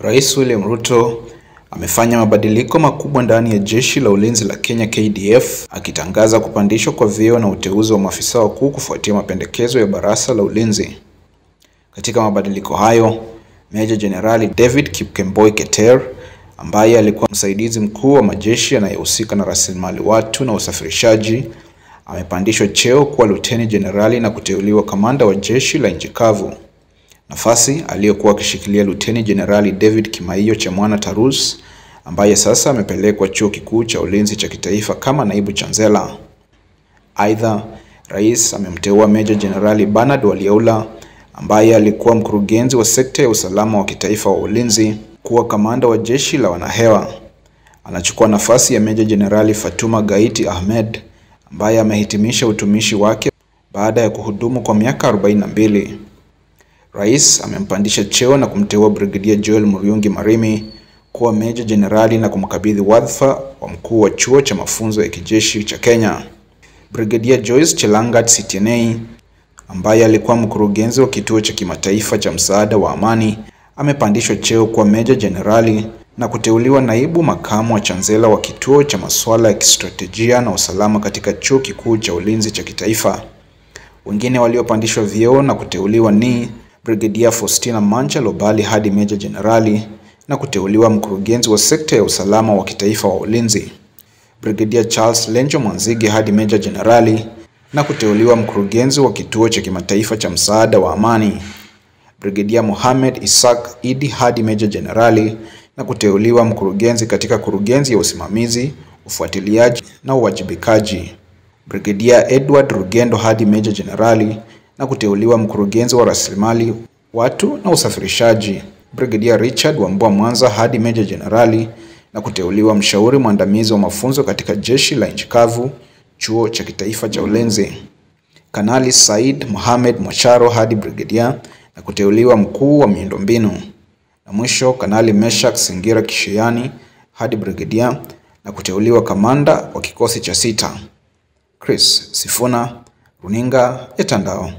Rais William Ruto amefanya mabadiliko makubwa ndani ya Jeshi la Ulinzi la Kenya KDF, akitangaza kupandishwa kwa vyeo na uteuzi wa maafisa wakuu kufuatia mapendekezo ya Baraza la Ulinzi. Katika mabadiliko hayo, Meja Jenerali David Kipkemboi Keter, ambaye alikuwa msaidizi mkuu wa majeshi anayehusika na rasilimali watu na usafirishaji, amepandishwa cheo kuwa Luteni Jenerali na kuteuliwa kamanda wa jeshi la nchi kavu. Nafasi aliyokuwa akishikilia Luteni Jenerali David Kimaiyo Chamwana Tarus, ambaye sasa amepelekwa Chuo Kikuu cha Ulinzi cha Kitaifa kama naibu chansela. Aidha, rais amemteua Meja Jenerali Bernard Waliaula, ambaye alikuwa mkurugenzi wa sekta ya usalama wa kitaifa wa ulinzi, kuwa kamanda wa jeshi la wanahewa. Anachukua nafasi ya Meja Jenerali Fatuma Gaiti Ahmed, ambaye amehitimisha utumishi wake baada ya kuhudumu kwa miaka 42. Rais amempandisha cheo na kumteua Brigedia Joel Muriungi Marimi kuwa Meja Jenerali na kumkabidhi wadhifa wa mkuu wa chuo cha mafunzo ya kijeshi cha Kenya. Brigedia Joyce Chelangat Sitienei, ambaye alikuwa mkurugenzi wa kituo cha kimataifa cha msaada wa amani, amepandishwa cheo kuwa Meja Jenerali na kuteuliwa naibu makamu wa chansela wa kituo cha masuala ya kistratejia na usalama katika Chuo Kikuu cha Ulinzi cha Kitaifa. Wengine waliopandishwa vyeo na kuteuliwa ni Brigedia Faustina Mancha Lobali hadi Meja Jenerali na kuteuliwa mkurugenzi wa sekta ya usalama wa kitaifa wa ulinzi. Brigedia Charles Lenjo Mwanzigi hadi Meja Jenerali na kuteuliwa mkurugenzi wa kituo cha kimataifa cha msaada wa amani. Brigedia Mohamed Isaac Idi hadi Meja Jenerali na kuteuliwa mkurugenzi katika kurugenzi ya usimamizi, ufuatiliaji na uwajibikaji. Brigedia Edward Rugendo hadi Meja Jenerali na kuteuliwa mkurugenzi wa rasilimali watu na usafirishaji. Brigedia Richard Wambua Mwanza hadi Meja Jenerali na kuteuliwa mshauri mwandamizi wa mafunzo katika jeshi la nchi kavu, chuo cha kitaifa cha ulinzi. Kanali Said Mohamed Mwacharo hadi Brigedia na kuteuliwa mkuu wa miundombinu. Na mwisho Kanali Meshak Singira Kishiani hadi Brigedia na kuteuliwa kamanda wa kikosi cha 6. Chris Sifuna, Runinga ya Tandao.